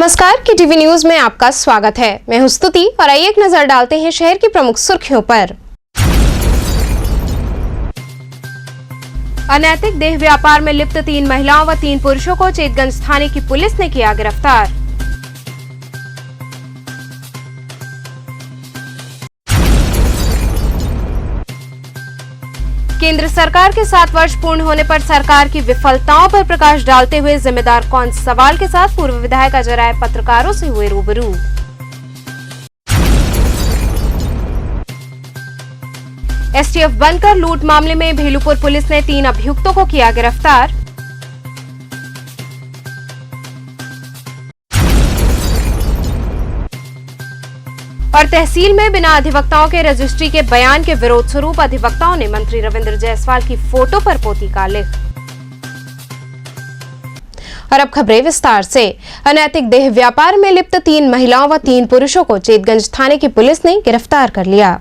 नमस्कार, KTV news में आपका स्वागत है। मैं हूं स्तुति और आइए एक नजर डालते हैं शहर की प्रमुख सुर्खियों पर। अनैतिक देह व्यापार में लिप्त 3 महिलाओं व 3 पुरुषों को चेतगंज थाने की पुलिस ने किया गिरफ्तार। केंद्र सरकार के 7 वर्ष पूर्ण होने पर सरकार की विफलताओं पर प्रकाश डालते हुए जिम्मेदार कौन सवाल के साथ पूर्व विधायक अजय राय पत्रकारों से हुए रूबरू। STF बनकर लूट मामले में भेलूपुर पुलिस ने 3 अभियुक्तों को किया गिरफ्तार। और तहसील में बिना अधिवक्ताओं के रजिस्ट्री के बयान के विरोध स्वरूप अधिवक्ताओं ने मंत्री रविंद्र जायसवाल की फोटो पर पोती कालिख। और अब खबरें विस्तार से। अनैतिक देह व्यापार में लिप्त 3 महिलाओं व 3 पुरुषों को चेतगंज थाने की पुलिस ने गिरफ्तार कर लिया।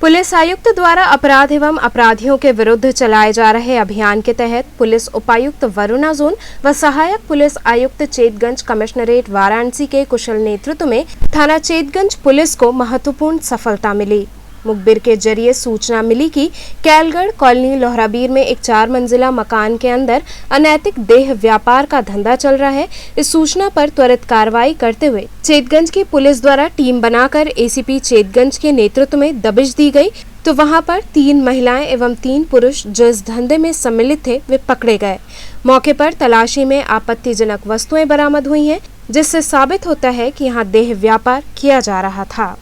पुलिस आयुक्त द्वारा अपराध एवं अपराधियों के विरुद्ध चलाए जा रहे अभियान के तहत पुलिस उपायुक्त वरुणा जोन व सहायक पुलिस आयुक्त चेतगंज कमिश्नरेट वाराणसी के कुशल नेतृत्व में थाना चेतगंज पुलिस को महत्वपूर्ण सफलता मिली। मुखबिर के जरिए सूचना मिली कि कैलगढ़ कॉलोनी लोहराबीर में एक 4 मंजिला मकान के अंदर अनैतिक देह व्यापार का धंधा चल रहा है। इस सूचना पर त्वरित कार्रवाई करते हुए चेतगंज की पुलिस द्वारा टीम बनाकर ACP चेतगंज के नेतृत्व में दबिश दी गई तो वहां पर 3 महिलाएं एवं 3 पुरुष जो इस धंधे में सम्मिलित थे वे पकड़े गए। मौके पर तलाशी में आपत्तिजनक वस्तुएं बरामद हुई हैं, जिससे साबित होता है कि यहाँ देह व्यापार किया जा रहा था।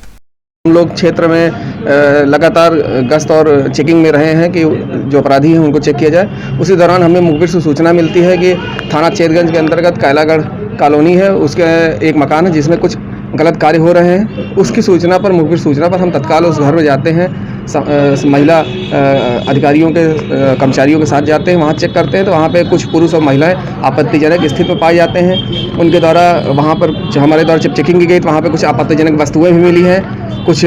हम लोग क्षेत्र में लगातार गश्त और चेकिंग में रहे हैं कि जो अपराधी हैं उनको चेक किया जाए। उसी दौरान हमें मुखबिर से सूचना मिलती है कि थाना चेतगंज के अंतर्गत कैलागढ़ कॉलोनी है, उसके एक मकान है जिसमें कुछ गलत कार्य हो रहे हैं। उसकी सूचना पर, मुखबिर सूचना पर हम तत्काल उस घर में जाते हैं, महिला अधिकारियों के कर्मचारियों के साथ जाते हैं, वहाँ चेक करते हैं तो वहाँ पे कुछ पुरुष और महिलाएं आपत्तिजनक स्थिति में पाए जाते हैं। उनके द्वारा वहाँ पर हमारे द्वारा जब चेकिंग की गई तो वहाँ पे कुछ आपत्तिजनक वस्तुएं भी मिली हैं, कुछ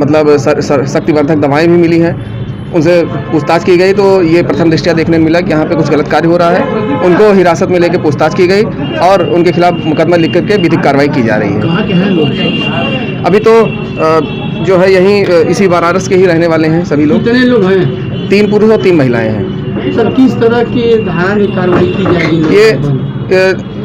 मतलब शक्तिवर्धक दवाएं भी मिली हैं। उनसे पूछताछ की गई तो ये प्रथम दृष्टया देखने में मिला कि यहाँ पे कुछ गलत कार्य हो रहा है। उनको हिरासत में लेकर पूछताछ की गई और उनके खिलाफ मुकदमा लिख करके विधिक कार्रवाई की जा रही है। कहाँ के हैं लोग? अभी तो जो है यहीं इसी वाराणसी के ही रहने वाले हैं सभी लोग। कितने लोग हैं? 3 पुरुष और 3 महिलाएं हैं। सर, किस तरह की धारा में कार्रवाई की जाएगी? ये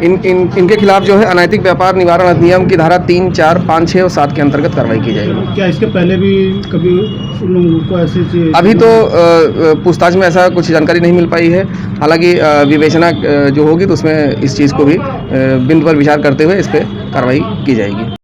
इनके खिलाफ जो है अनैतिक व्यापार निवारण अधिनियम की धारा 3, 4, 5, 6 और 7 के अंतर्गत कार्रवाई की जाएगी। क्या इसके पहले भी कभी उन लोगों को ऐसी चीज? अभी तो पूछताछ में ऐसा कुछ जानकारी नहीं मिल पाई है। हालांकि विवेचना जो होगी तो उसमें इस चीज़ को भी बिंदु पर विचार करते हुए इस पर कार्रवाई की जाएगी।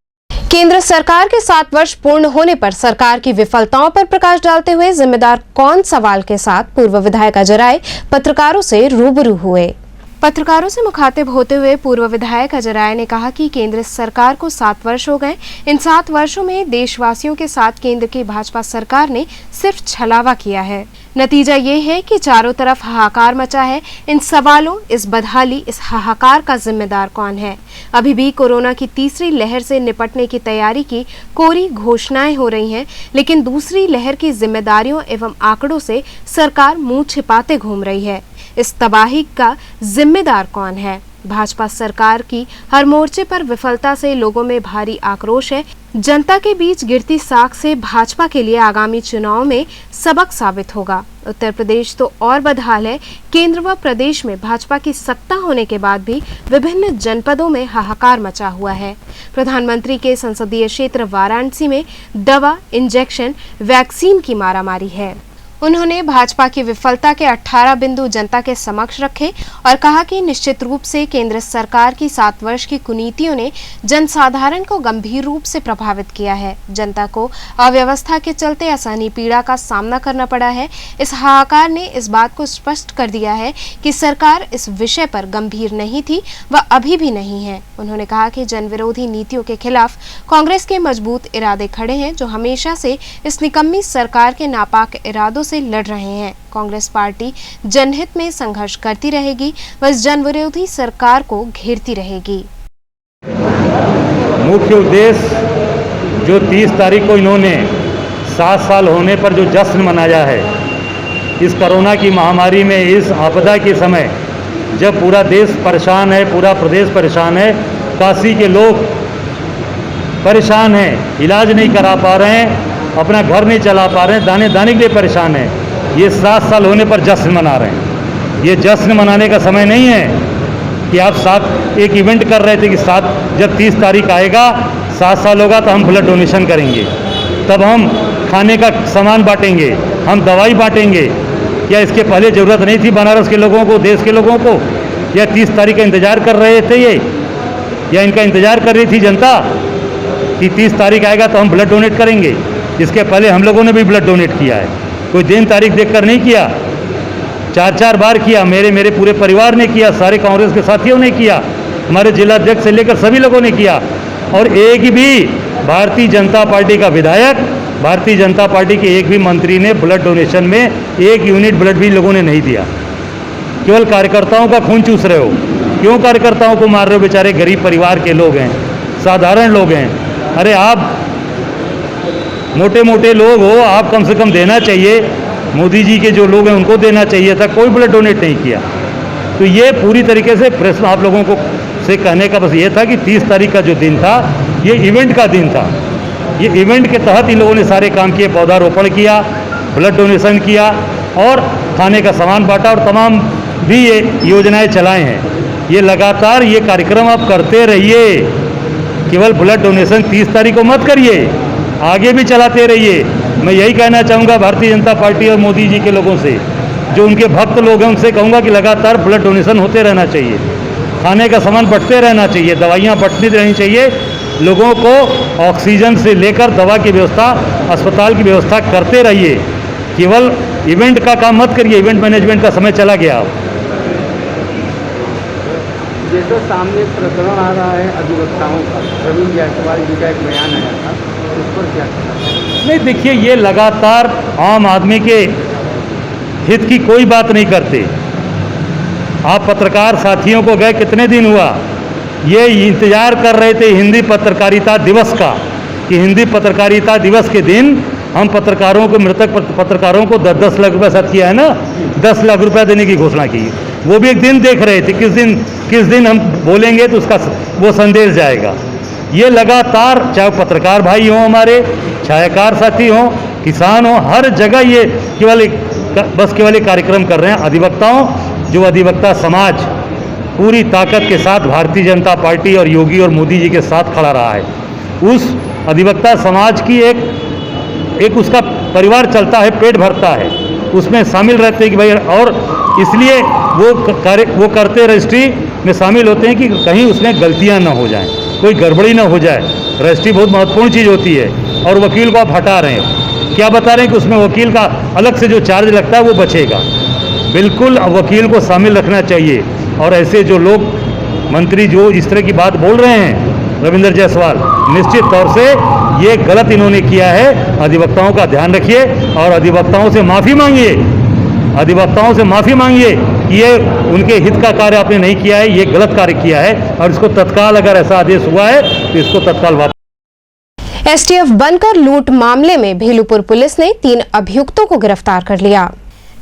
केंद्र सरकार के 7 वर्ष पूर्ण होने पर सरकार की विफलताओं पर प्रकाश डालते हुए जिम्मेदार कौन सवाल के साथ पूर्व विधायक अजय राय पत्रकारों से रूबरू हुए। पत्रकारों से मुखातिब होते हुए पूर्व विधायक अजय राय ने कहा कि केंद्र सरकार को 7 वर्ष हो गए। इन 7 वर्षों में देशवासियों के साथ केंद्र की भाजपा सरकार ने सिर्फ छलावा किया है। नतीजा ये है कि चारों तरफ हाहाकार मचा है। इन सवालों, इस बदहाली, इस हाहाकार का जिम्मेदार कौन है? अभी भी कोरोना की तीसरी लहर से निपटने की तैयारी की कोरी घोषणाएं हो रही हैं, लेकिन दूसरी लहर की जिम्मेदारियों एवं आंकड़ों से सरकार मुंह छिपाते घूम रही है। इस तबाही का जिम्मेदार कौन है? भाजपा सरकार की हर मोर्चे पर विफलता से लोगों में भारी आक्रोश है। जनता के बीच गिरती साख से भाजपा के लिए आगामी चुनाव में सबक साबित होगा। उत्तर प्रदेश तो और बदहाल है। केंद्र व प्रदेश में भाजपा की सत्ता होने के बाद भी विभिन्न जनपदों में हाहाकार मचा हुआ है। प्रधानमंत्री के संसदीय क्षेत्र वाराणसी में दवा, इंजेक्शन, वैक्सीन की मारामारी है। उन्होंने भाजपा की विफलता के 18 बिंदु जनता के समक्ष रखे और कहा कि निश्चित रूप से केंद्र सरकार की 7 वर्ष की कुनीतियों ने जनसाधारण को गंभीर रूप से प्रभावित किया है। जनता को अव्यवस्था के चलते असहनीय पीड़ा का सामना करना पड़ा है। इस हाहाकार ने इस बात को स्पष्ट कर दिया है कि सरकार इस विषय पर गंभीर नहीं थी व अभी भी नहीं है। उन्होंने कहा कि जन विरोधी नीतियों के खिलाफ कांग्रेस के मजबूत इरादे खड़े हैं, जो हमेशा से इस निकम्मी सरकार के नापाक इरादों से लड़ रहे हैं। कांग्रेस पार्टी जनहित में संघर्ष करती रहेगी व इस जन विरोधी सरकार को घेरती रहेगी। मुख्य उद्देश्य जो 30 तारीख को इन्होंने 7 साल होने पर जो जश्न मनाया है, इस कोरोना की महामारी में, इस आपदा के समय जब पूरा देश परेशान है, पूरा प्रदेश परेशान है, काशी के लोग परेशान हैं, इलाज नहीं करा पा रहे हैं, अपना घर नहीं चला पा रहे हैं, दाने दाने के लिए परेशान हैं। ये 7 साल होने पर जश्न मना रहे हैं। ये जश्न मनाने का समय नहीं है कि आप एक इवेंट कर रहे थे कि जब 30 तारीख आएगा, 7 साल होगा तो हम ब्लड डोनेशन करेंगे, तब हम खाने का सामान बांटेंगे, हम दवाई बांटेंगे। क्या इसके पहले ज़रूरत नहीं थी बनारस के लोगों को, देश के लोगों को? या 30 तारीख का इंतज़ार कर रहे थे ये, या इनका इंतज़ार कर रही थी जनता कि 30 तारीख आएगा तो हम ब्लड डोनेट करेंगे? इसके पहले हम लोगों ने भी ब्लड डोनेट किया है, कोई दिन तारीख देखकर नहीं किया, 4-4 बार किया। मेरे पूरे परिवार ने किया, सारे कांग्रेस के साथियों ने किया, हमारे जिला अध्यक्ष से लेकर सभी लोगों ने किया। और एक भी भारतीय जनता पार्टी का विधायक, भारतीय जनता पार्टी के एक भी मंत्री ने ब्लड डोनेशन में 1 यूनिट ब्लड भी लोगों ने नहीं दिया। केवल कार्यकर्ताओं का खून चूस रहे हो। क्यों कार्यकर्ताओं को मार रहे हो? बेचारे गरीब परिवार के लोग हैं, साधारण लोग हैं। अरे आप मोटे मोटे लोग हो, आप कम से कम देना चाहिए। मोदी जी के जो लोग हैं उनको देना चाहिए था, कोई ब्लड डोनेट नहीं किया। तो ये पूरी तरीके से प्रेस आप लोगों को से कहने का बस ये था कि 30 तारीख का जो दिन था ये इवेंट का दिन था। ये इवेंट के तहत इन लोगों ने सारे काम किए, पौधारोपण किया, ब्लड डोनेशन किया और खाने का सामान बांटा और तमाम भी ये योजनाएं चलाए हैं। ये लगातार ये कार्यक्रम आप करते रहिए, केवल ब्लड डोनेशन 30 तारीख को मत करिए, आगे भी चलाते रहिए। मैं यही कहना चाहूँगा भारतीय जनता पार्टी और मोदी जी के लोगों से, जो उनके भक्त लोग हैं उनसे कहूँगा कि लगातार ब्लड डोनेशन होते रहना चाहिए, खाने का सामान बंटते रहना चाहिए, दवाइयाँ बंटती रहनी चाहिए। लोगों को ऑक्सीजन से लेकर दवा की व्यवस्था, अस्पताल की व्यवस्था करते रहिए। केवल इवेंट का काम मत करिए, इवेंट मैनेजमेंट का समय चला गया। जैसे सामने प्रकरण आ रहा है अधिवक्ताओं का, रविंद्र जायसवाल जी का एक बयान आया था, उस पर क्या कहना? नहीं, देखिए ये लगातार आम आदमी के हित की कोई बात नहीं करते। आप पत्रकार साथियों को गए कितने दिन हुआ, ये इंतज़ार कर रहे थे हिंदी पत्रकारिता दिवस का, कि हिंदी पत्रकारिता दिवस के दिन हम पत्रकारों को, मृतक पत्रकारों को 10-10 लाख रुपये साथ किया है ना, 10 लाख रुपये देने की घोषणा की। वो भी एक दिन देख रहे थे, किस दिन हम बोलेंगे तो उसका वो संदेश जाएगा। ये लगातार, चाहे पत्रकार भाई हों हमारे, छायाकार साथी हों, किसान हों, हर जगह ये केवल एक कार्यक्रम कर रहे हैं। अधिवक्ताओं, जो अधिवक्ता समाज पूरी ताकत के साथ भारतीय जनता पार्टी और योगी और मोदी जी के साथ खड़ा रहा है, उस अधिवक्ता समाज की एक उसका परिवार चलता है, पेट भरता है, उसमें शामिल रहते हैं कि भाई, और इसलिए वो करते रजिस्ट्री में शामिल होते हैं कि कहीं उसमें गलतियां ना हो जाएं, कोई गड़बड़ी ना हो जाए। रजिस्ट्री बहुत महत्वपूर्ण चीज़ होती है और वकील को आप हटा रहे हैं, क्या बता रहे हैं कि उसमें वकील का अलग से जो चार्ज लगता है वो बचेगा। बिल्कुल वकील को शामिल रखना चाहिए। और ऐसे जो लोग मंत्री जो इस तरह की बात बोल रहे हैं, रविंद्र जायसवाल, निश्चित तौर से ये गलत इन्होंने किया है। अधिवक्ताओं का ध्यान रखिए और अधिवक्ताओं से माफ़ी मांगिए, अधिवक्ताओं से माफ़ी मांगिए कि ये उनके हित का कार्य आपने नहीं किया है, ये गलत कार्य किया है और इसको तत्काल, अगर ऐसा आदेश हुआ है तो इसको तत्काल वापस। एसटीएफ बनकर लूट मामले में भेलूपुर पुलिस ने 3 अभियुक्तों को गिरफ्तार कर लिया।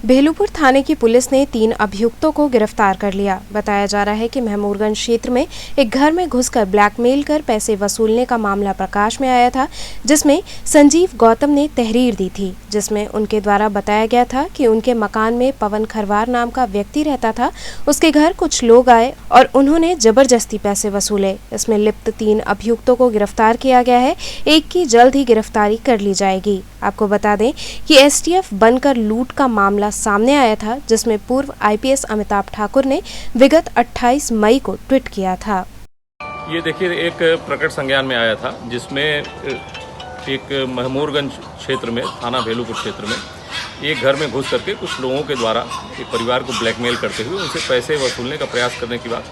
भेलूपुर थाने की पुलिस ने 3 अभियुक्तों को गिरफ्तार कर लिया। बताया जा रहा है कि महमूरगंज क्षेत्र में एक घर में घुसकर ब्लैकमेल कर पैसे वसूलने का मामला प्रकाश में आया था, जिसमें संजीव गौतम ने तहरीर दी थी, जिसमें उनके द्वारा बताया गया था कि उनके मकान में पवन खरवार नाम का व्यक्ति रहता था। उसके घर कुछ लोग आए और उन्होंने जबरदस्ती पैसे वसूले। इसमें लिप्त 3 अभियुक्तों को गिरफ्तार किया गया है। एक की जल्द ही गिरफ्तारी कर ली जाएगी। आपको बता दें कि एसटीएफ बनकर लूट का मामला सामने आया था, जिसमें पूर्व आईपीएस अमिताभ ठाकुर ने विगत 28 मई को ट्वीट किया था। ये देखिए, एक प्रकट संज्ञान में आया था, जिसमें एक महमूरगंज क्षेत्र में, थाना भेलूपुर क्षेत्र में एक घर में घुस करके कुछ लोगों के द्वारा एक परिवार को ब्लैकमेल करते हुए उनसे पैसे वसूलने का प्रयास करने की बात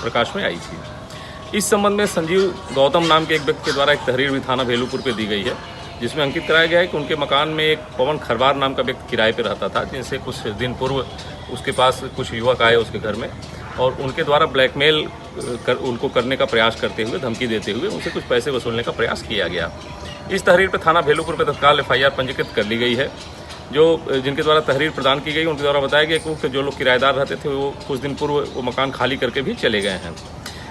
प्रकाश में आई थी। इस संबंध में संजीव गौतम नाम के एक व्यक्ति के द्वारा एक तहरीर भी थाना भेलूपुर पे दी गई है, जिसमें अंकित कराया गया है कि उनके मकान में एक पवन खरवार नाम का व्यक्ति किराए पे रहता था, जिनसे कुछ दिन पूर्व उसके पास कुछ युवक आए उसके घर में और उनके द्वारा ब्लैकमेल उनको करने का प्रयास करते हुए, धमकी देते हुए उनसे कुछ पैसे वसूलने का प्रयास किया गया। इस तहरीर पर थाना भेलूपुर पर तत्काल FIR पंजीकृत कर ली गई है। जिनके द्वारा तहरीर प्रदान की गई, उनके द्वारा बताया गया कि जो लोग किराएदार रहते थे वो कुछ दिन पूर्व वो मकान खाली करके भी चले गए हैं।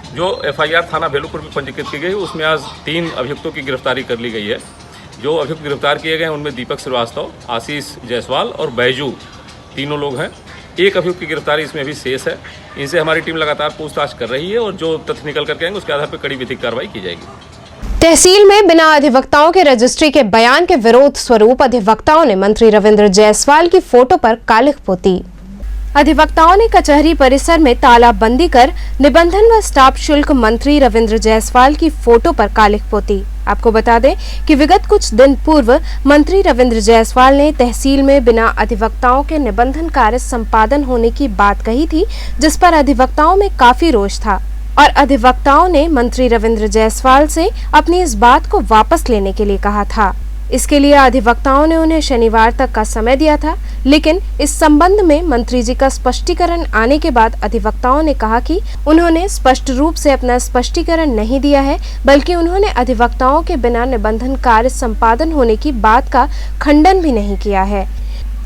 जो FIR थाना भेलूपुर में पंजीकृत की गई उसमें आज 3 अभियुक्तों की गिरफ्तारी कर ली गई है। जो अभियुक्त गिरफ्तार किए गए हैं उनमें दीपक श्रीवास्तव, आशीष जायसवाल और बैजू तीनों लोग हैं। एक अभियुक्त की गिरफ्तारी इसमें भी शेष है। इनसे हमारी टीम लगातार पूछताछ कर रही है और जो तथ्य निकल करके आएंगे उसके आधार पर कड़ी विधिक कार्रवाई की जाएगी। तहसील में बिना अधिवक्ताओं के रजिस्ट्री के बयान के विरोध स्वरूप अधिवक्ताओं ने मंत्री रविंद्र जायसवाल की फोटो पर कालिख पोती। अधिवक्ताओं ने कचहरी परिसर में तालाबंदी कर निबंधन व स्टाफ शुल्क मंत्री रविंद्र जायसवाल की फोटो पर कालिख पोती। आपको बता दें कि विगत कुछ दिन पूर्व मंत्री रविंद्र जायसवाल ने तहसील में बिना अधिवक्ताओं के निबंधन कार्य संपादन होने की बात कही थी, जिस पर अधिवक्ताओं में काफी रोष था और अधिवक्ताओं ने मंत्री रविंद्र जायसवाल से अपनी इस बात को वापस लेने के लिए कहा था। इसके लिए अधिवक्ताओं ने उन्हें शनिवार तक का समय दिया था, लेकिन इस संबंध में मंत्री जी का स्पष्टीकरण आने के बाद अधिवक्ताओं ने कहा कि उन्होंने स्पष्ट रूप से अपना स्पष्टीकरण नहीं दिया है, बल्कि उन्होंने अधिवक्ताओं के बिना निबंधन कार्य संपादन होने की बात का खंडन भी नहीं किया है,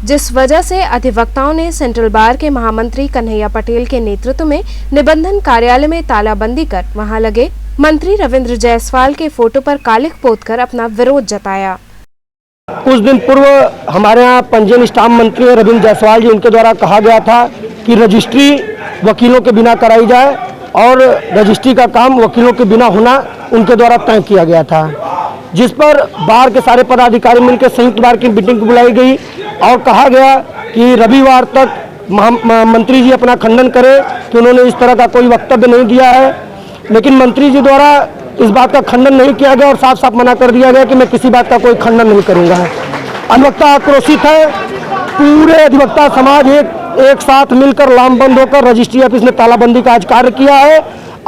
जिस वजह से अधिवक्ताओं ने सेंट्रल बार के महामंत्री कन्हैया पटेल के नेतृत्व में निबंधन कार्यालय में तालाबंदी कर वहां लगे मंत्री रविंद्र जायसवाल के फोटो पर कालिख पोतकर अपना विरोध जताया। कुछ दिन पूर्व हमारे यहाँ पंजीयन स्टाम्प मंत्री रविंद्र जायसवाल जी, उनके द्वारा कहा गया था कि रजिस्ट्री वकीलों के बिना कराई जाए और रजिस्ट्री का काम वकीलों के बिना होना उनके द्वारा तय किया गया था, जिस पर बार के सारे पदाधिकारी मिलकर संयुक्त बार की मीटिंग बुलाई गई और कहा गया कि रविवार तक मंत्री जी अपना खंडन करें कि उन्होंने इस तरह का कोई वक्तव्य नहीं दिया है। लेकिन मंत्री जी द्वारा इस बात का खंडन नहीं किया गया और साफ साफ मना कर दिया गया कि मैं किसी बात का कोई खंडन नहीं करूंगा। अधिवक्ता आक्रोशित है, पूरे अधिवक्ता समाज एक साथ मिलकर लामबंद होकर रजिस्ट्री ऑफिस में तालाबंदी का आज कार्य किया है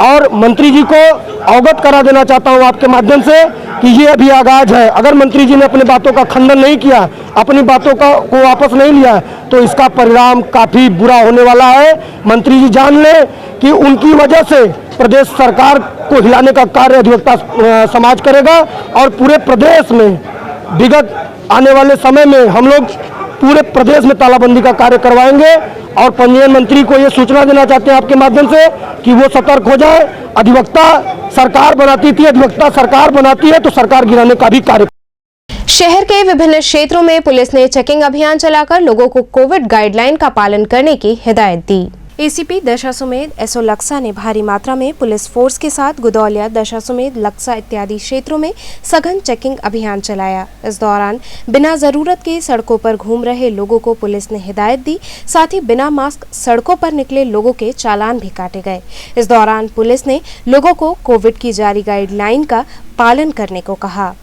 और मंत्री जी को अवगत करा देना चाहता हूं आपके माध्यम से कि ये अभी आगाज है। अगर मंत्री जी ने अपनी बातों का खंडन नहीं किया, अपनी बातों को वापस नहीं लिया, तो इसका परिणाम काफी बुरा होने वाला है। मंत्री जी जान ले कि उनकी वजह से प्रदेश सरकार को हिलाने का कार्य अधिवक्ता समाज करेगा और पूरे प्रदेश में विगत आने वाले समय में हम लोग पूरे प्रदेश में तालाबंदी का कार्य करवाएंगे और पंजीयन मंत्री को ये सूचना देना चाहते हैं आपके माध्यम से कि वो सतर्क हो जाए। अधिवक्ता सरकार बनाती थी, अधिवक्ता सरकार बनाती है तो सरकार गिराने का भी कार्य। शहर के विभिन्न क्षेत्रों में पुलिस ने चेकिंग अभियान चलाकर लोगों को कोविड गाइडलाइन का पालन करने की हिदायत दी। एसीपी दशाश्वमेध एसओ लक्सा ने भारी मात्रा में पुलिस फोर्स के साथ गुदौलिया, दशाश्वमेध, लक्सा इत्यादि क्षेत्रों में सघन चेकिंग अभियान चलाया। इस दौरान बिना जरूरत के सड़कों पर घूम रहे लोगों को पुलिस ने हिदायत दी, साथ ही बिना मास्क सड़कों पर निकले लोगों के चालान भी काटे गए। इस दौरान पुलिस ने लोगों को कोविड की जारी गाइडलाइन का पालन करने को कहा।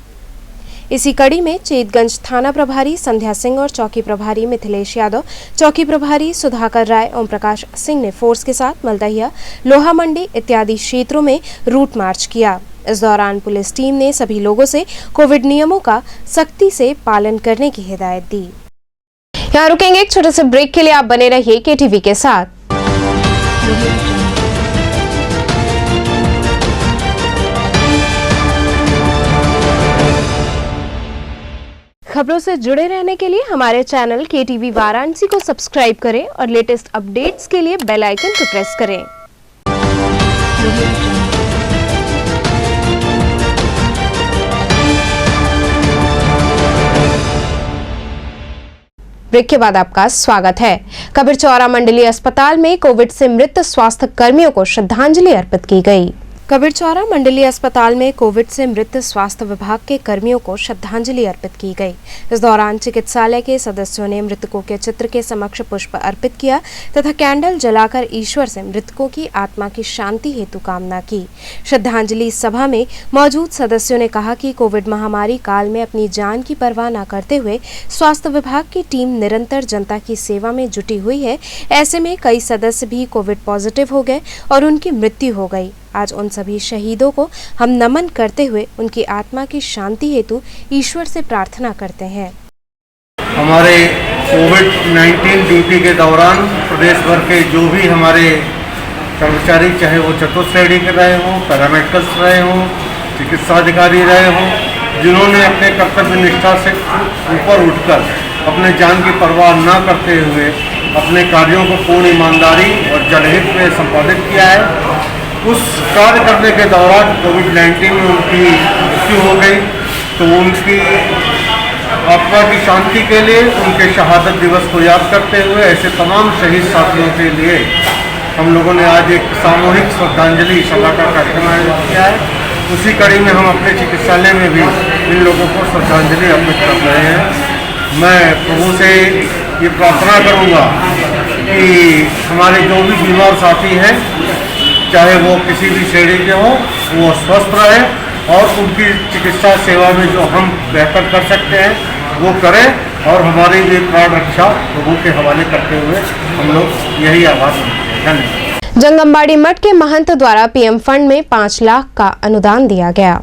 इसी कड़ी में चेतगंज थाना प्रभारी संध्या सिंह और चौकी प्रभारी मिथिलेश यादव, चौकी प्रभारी सुधाकर राय, ओम प्रकाश सिंह ने फोर्स के साथ मलदहिया, लोहा मंडी इत्यादि क्षेत्रों में रूट मार्च किया। इस दौरान पुलिस टीम ने सभी लोगों से कोविड नियमों का सख्ती से पालन करने की हिदायत दी। यहाँ रुकेंगे एक छोटे से ब्रेक के लिए, आप बने रहिए केटीवी के साथ। खबरों से जुड़े रहने के लिए हमारे चैनल केटीवी वाराणसी को सब्सक्राइब करें और लेटेस्ट अपडेट्स के लिए बेल आइकन को प्रेस करें। ब्रेक के बाद आपका स्वागत है। कबीरचौरा मंडलीय अस्पताल में कोविड से मृत स्वास्थ्य कर्मियों को श्रद्धांजलि अर्पित की गई। कबीरचौरा मंडलीय अस्पताल में कोविड से मृत स्वास्थ्य विभाग के कर्मियों को श्रद्धांजलि अर्पित की गई। इस दौरान चिकित्सालय के सदस्यों ने मृतकों के चित्र के समक्ष पुष्प अर्पित किया तथा कैंडल जलाकर ईश्वर से मृतकों की आत्मा की शांति हेतु कामना की। श्रद्धांजलि सभा में मौजूद सदस्यों ने कहा कि कोविड महामारी काल में अपनी जान की परवाह न करते हुए स्वास्थ्य विभाग की टीम निरंतर जनता की सेवा में जुटी हुई है। ऐसे में कई सदस्य भी कोविड पॉजिटिव हो गए और उनकी मृत्यु हो गई। आज उन सभी शहीदों को हम नमन करते हुए उनकी आत्मा की शांति हेतु ईश्वर से प्रार्थना करते हैं। हमारे कोविड-19 ड्यूटी के दौरान प्रदेश भर के जो भी हमारे कर्मचारी, चाहे वो चतुर्थ के रहे हों, पैरामेडिकल्स रहे हों, चिकित्सा अधिकारी रहे हों, जिन्होंने अपने कर्तव्य निष्ठा से ऊपर उठकर अपने जान की परवाह न करते हुए अपने कार्यों को पूर्ण ईमानदारी और जनहित में संपादित किया है, उस कार्य करने के दौरान कोविड-19 में उनकी मृत्यु हो गई। तो उनकी आत्मा की शांति के लिए उनके शहादत दिवस को याद करते हुए ऐसे तमाम शहीद साथियों के लिए हम लोगों ने आज एक सामूहिक श्रद्धांजलि सभा का कार्यक्रम आयोजित किया है। उसी कड़ी में हम अपने चिकित्सालय में भी इन लोगों को श्रद्धांजलि अर्पित कर रहे हैं। मैं प्रभु से ये प्रार्थना करूंगा कि हमारे जो भी बीमार साथी हैं, चाहे वो किसी भी श्रेणी के हों, वो स्वस्थ रहें और उनकी चिकित्सा सेवा में जो हम बेहतर कर सकते हैं वो करें और हमारी ये प्राण रक्षा प्रभु के हवाले करते हुए हम लोग यही आभार मानते हैं। धन्यवाद। जंगमबाड़ी मठ के महंत द्वारा पीएम फंड में 5 लाख का अनुदान दिया गया।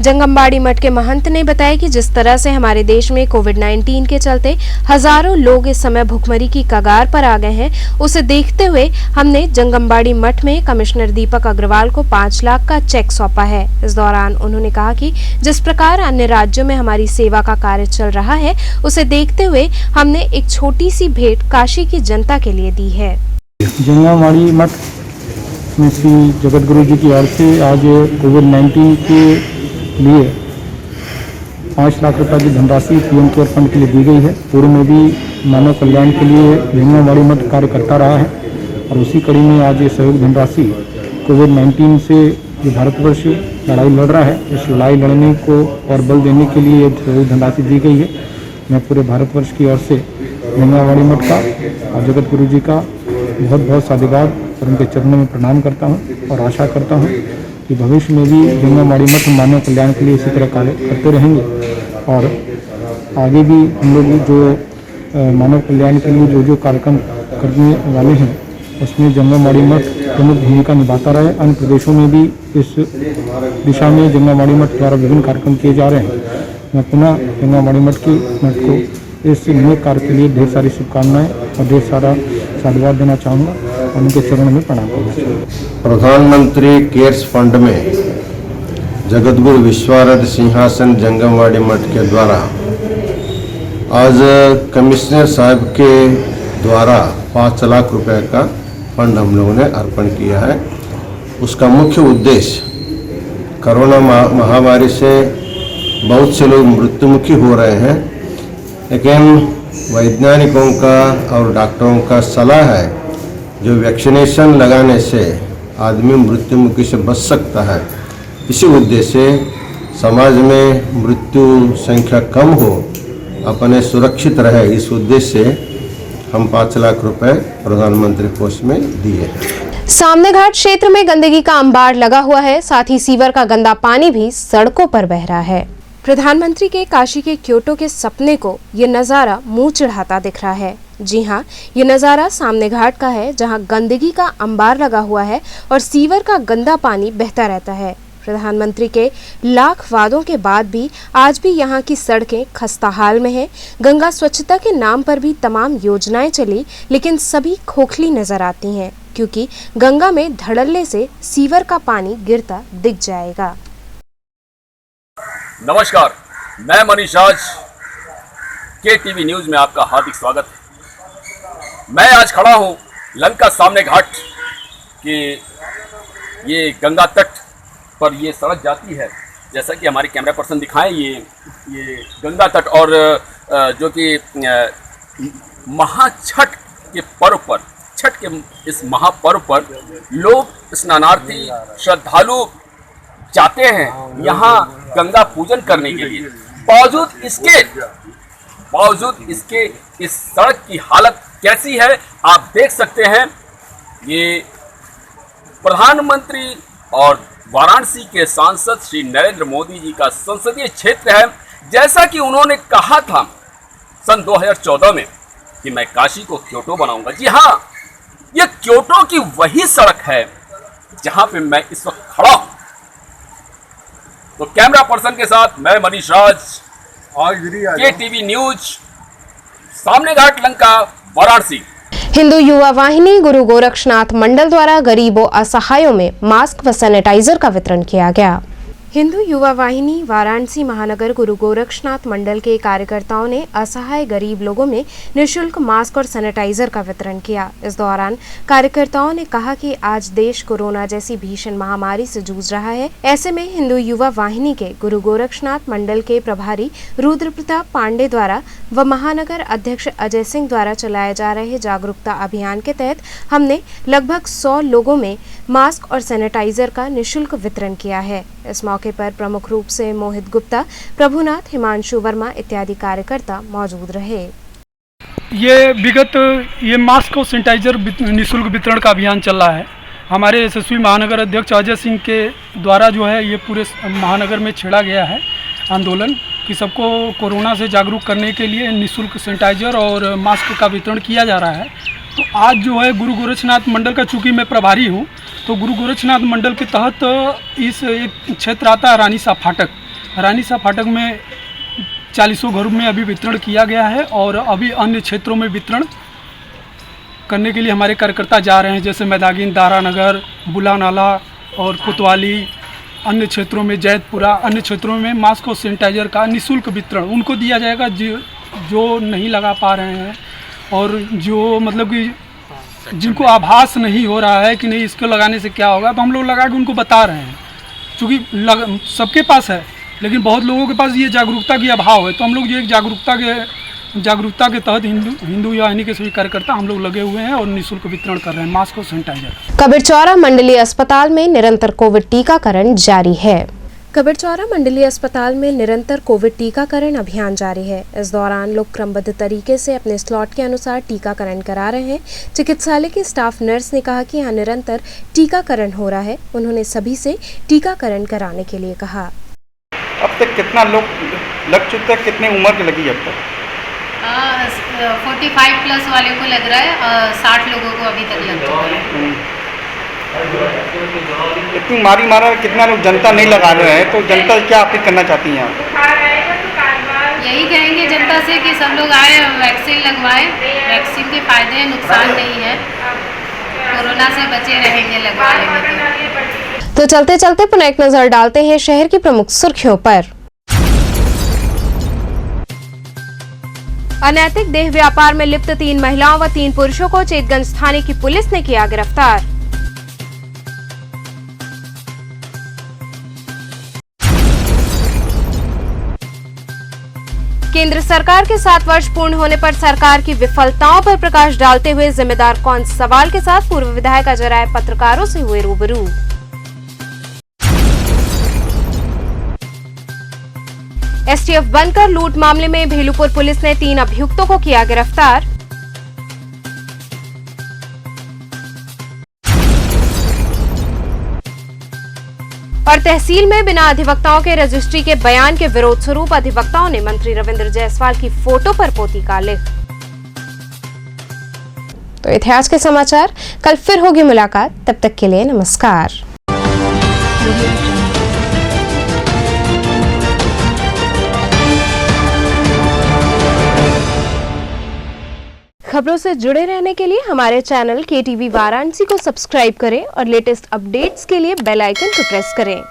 जंगमबाड़ी मठ के महंत ने बताया कि जिस तरह से हमारे देश में कोविड-19 के चलते हजारों लोग इस समय भुखमरी की कगार पर आ गए हैं, उसे देखते हुए हमने जंगमबाड़ी मठ में कमिश्नर दीपक अग्रवाल को 5 लाख का चेक सौंपा है। इस दौरान उन्होंने कहा कि जिस प्रकार अन्य राज्यों में हमारी सेवा का कार्य चल रहा है, उसे देखते हुए हमने एक छोटी सी भेंट काशी की जनता के लिए दी है। जंगमबाड़ी मठ में श्री जगत गुरु जी की ओर से आज कोविड-19 के लिए 5 लाख रुपए की धनराशि पीएम केयर फंड के लिए दी गई है। पूर्व में भी मानव कल्याण के लिए जंगमबाड़ी मठ कार्य करता रहा है और उसी कड़ी में आज ये सहयोग धनराशि कोविड-19 से जो भारतवर्ष लड़ाई लड़ रहा है, इस लड़ाई लड़ने को और बल देने के लिए ये सहयोग धनराशि दी गई है। मैं पूरे भारतवर्ष की ओर से जंगमबाड़ी मठ का और जगत गुरु जी का बहुत बहुत साधुवाद और उनके चरणों में प्रणाम करता हूँ और आशा करता हूँ कि भविष्य में भी जंगमबाड़ी मठ मानव कल्याण के लिए इसी तरह कार्य करते रहेंगे और आगे भी हम लोग जो मानव कल्याण के लिए जो कार्यक्रम करने वाले हैं उसमें जंगमबाड़ी मठ प्रमुख भूमिका निभाता रहे। अन्य प्रदेशों में भी इस दिशा में जंगमबाड़ी मठ द्वारा विभिन्न कार्यक्रम किए जा रहे हैं। मैं पुनः जंगमबाड़ी मठ को इस नए कार्य के लिए ढेर सारी शुभकामनाएं और ढेर सारा साधुवाद देना चाहूँगा और उनके चरणों में प्रणाम करना चाहूँगा। प्रधानमंत्री केयर्स फंड में जगतगुरु विश्वाराध्य सिंहासन जंगमबाड़ी मठ के द्वारा आज कमिश्नर साहब के द्वारा 5 लाख रुपए का फंड हम लोगों ने अर्पण किया है। उसका मुख्य उद्देश्य कोरोना महामारी से बहुत से लोग मृत्युमुखी हो रहे हैं, लेकिन वैज्ञानिकों का और डॉक्टरों का सलाह है जो वैक्सीनेशन लगाने से आदमी मृत्युमुखी से बच सकता है। इसी उद्देश्य से समाज में मृत्यु संख्या कम हो, अपने सुरक्षित रहे, इस उद्देश्य से हम 5 लाख रुपए प्रधानमंत्री कोष में दिए हैं। सामने घाट क्षेत्र में गंदगी का अंबार लगा हुआ है, साथ ही सीवर का गंदा पानी भी सड़कों पर बह रहा है। प्रधानमंत्री के काशी के क्योटो के सपने को ये नज़ारा मुंह चिढ़ाता दिख रहा है। जी हाँ, ये नज़ारा सामने घाट का है, जहाँ गंदगी का अंबार लगा हुआ है और सीवर का गंदा पानी बहता रहता है। प्रधानमंत्री के लाख वादों के बाद भी आज भी यहाँ की सड़कें खस्ता हाल में हैं। गंगा स्वच्छता के नाम पर भी तमाम योजनाएं चली, लेकिन सभी खोखली नजर आती हैं, क्योंकि गंगा में धड़ल्ले से सीवर का पानी गिरता दिख जाएगा। नमस्कार, मैं मनीष राज, KTV न्यूज में आपका हार्दिक स्वागत है। मैं आज खड़ा हूँ लंका सामने घाट के ये गंगा तट पर ये सड़क जाती है, जैसा कि हमारे कैमरा पर्सन दिखाएं। ये गंगा तट और जो कि महाछठ के पर्व पर, छठ के इस महापर्व पर लोग स्नानार्थी श्रद्धालु जाते हैं यहाँ गंगा पूजन करने के लिए। बावजूद इसके इस सड़क की हालत कैसी है आप देख सकते हैं। ये प्रधानमंत्री और वाराणसी के सांसद श्री नरेंद्र मोदी जी का संसदीय क्षेत्र है। जैसा कि उन्होंने कहा था सन 2014 में कि मैं काशी को क्योटो बनाऊंगा। जी हाँ, ये क्योटो की वही सड़क है जहां पे मैं इस वक्त खड़ा हूं। तो कैमरा पर्सन के साथ मैं मनीष राज, KTV न्यूज, सामने घाट लंका, वाराणसी। हिंदू युवा वाहिनी गुरु गोरक्षनाथ मंडल द्वारा गरीबों असहायों में मास्क व सैनिटाइजर का वितरण किया गया। हिंदू युवा वाहिनी वाराणसी महानगर गुरु गोरक्षनाथ मंडल के कार्यकर्ताओं ने असहाय गरीब लोगों में निःशुल्क मास्क और सैनिटाइजर का वितरण किया। इस दौरान कार्यकर्ताओं ने कहा कि आज देश कोरोना जैसी भीषण महामारी से जूझ रहा है। ऐसे में हिंदू युवा वाहिनी के गुरु गोरक्षनाथ मंडल के प्रभारी रुद्र प्रताप पांडे द्वारा व महानगर अध्यक्ष अजय सिंह द्वारा चलाए जा रहे जागरूकता अभियान के तहत हमने लगभग 100 लोगों में मास्क और सैनिटाइजर का निःशुल्क वितरण किया है। इस मौके पर प्रमुख रूप से मोहित गुप्ता, प्रभुनाथ, हिमांशु वर्मा इत्यादि कार्यकर्ता मौजूद रहे। ये मास्क और सैनिटाइजर निःशुल्क वितरण का अभियान चल रहा है। हमारे यशस्वी महानगर अध्यक्ष अजय सिंह के द्वारा जो है ये पूरे महानगर में छेड़ा गया है आंदोलन कि सबको कोरोना से जागरूक करने के लिए निःशुल्क सैनिटाइजर और मास्क का वितरण किया जा रहा है। तो आज जो है गुरु गोरक्षनाथ मंडल का, चूँकि मैं प्रभारी हूँ, तो गुरु गोरक्षनाथ मंडल के तहत इस एक क्षेत्र आता है रानीसा फाटक। रानीसा फाटक में 40 घरों में अभी वितरण किया गया है और अभी अन्य क्षेत्रों में वितरण करने के लिए हमारे कार्यकर्ता जा रहे हैं, जैसे मैदागिन, दारानगर, बुलानाला और कोतवाली, अन्य क्षेत्रों में जैतपुरा, अन्य क्षेत्रों में मास्क और सैनिटाइजर का निःशुल्क वितरण उनको दिया जाएगा जो नहीं लगा पा रहे हैं और जो मतलब कि जिनको आभास नहीं हो रहा है कि नहीं इसको लगाने से क्या होगा, तो हम लोग लगा के उनको बता रहे हैं। चूँकि सबके पास है लेकिन बहुत लोगों के पास ये जागरूकता की अभाव है, तो हम लोग जो एक जागरूकता के तहत हिंदू वाहिनी के सभी कार्यकर्ता हम लोग लगे हुए हैं और निःशुल्क वितरण कर रहे हैं मास्क और सैनिटाइजर। कबीरचौरा मंडलीय अस्पताल में निरंतर कोविड टीकाकरण जारी है। कबीरचौरा मंडलीय अस्पताल में निरंतर कोविड टीकाकरण अभियान जारी है। इस दौरान लोग क्रमबद्ध तरीके से अपने स्लॉट के अनुसार टीकाकरण करा रहे हैं। चिकित्सालय की स्टाफ नर्स ने कहा कि यहाँ निरंतर टीकाकरण हो रहा है। उन्होंने सभी से टीकाकरण कराने के लिए कहा। अब तक कितना लोग लग चुके हैं, कितने उम्र के लगी अब तक? 45 प्लस वाले को लग रहा है, 60 लोगों को अभी तक लग चुका है। इतनी मारा कितना लोग जनता नहीं लगा रहे हैं, तो जनता क्या अपील करना चाहती हैं आप? यही कहेंगे जनता से कि सब लोग आए, वैक्सीन लगवाएं। वैक्सीन के फायदे हैं, नुकसान नहीं है। कोरोना से बचे रहेंगे लगवा लेंगे तो चलते चलते पुनः एक नजर डालते हैं शहर की प्रमुख सुर्खियों पर। अनैतिक देह व्यापार में लिप्त 3 महिलाओं व 3 पुरुषों को चेतगंज थाने की पुलिस ने किया गिरफ्तार। केंद्र सरकार के 7 वर्ष पूर्ण होने पर सरकार की विफलताओं पर प्रकाश डालते हुए जिम्मेदार कौन सवाल के साथ पूर्व विधायक अजय राय पत्रकारों से हुए रूबरू। एसटीएफ बनकर लूट मामले में भेलूपुर पुलिस ने 3 अभियुक्तों को किया गिरफ्तार। और तहसील में बिना अधिवक्ताओं के रजिस्ट्री के बयान के विरोध स्वरूप अधिवक्ताओं ने मंत्री रविंद्र जायसवाल की फोटो पर पोती कालिख। तो ये थे आज के समाचार। कल फिर होगी मुलाकात, तब तक के लिए नमस्कार। खबरों से जुड़े रहने के लिए हमारे चैनल KTV वाराणसी को सब्सक्राइब करें और लेटेस्ट अपडेट्स के लिए बेल आइकन को प्रेस करें।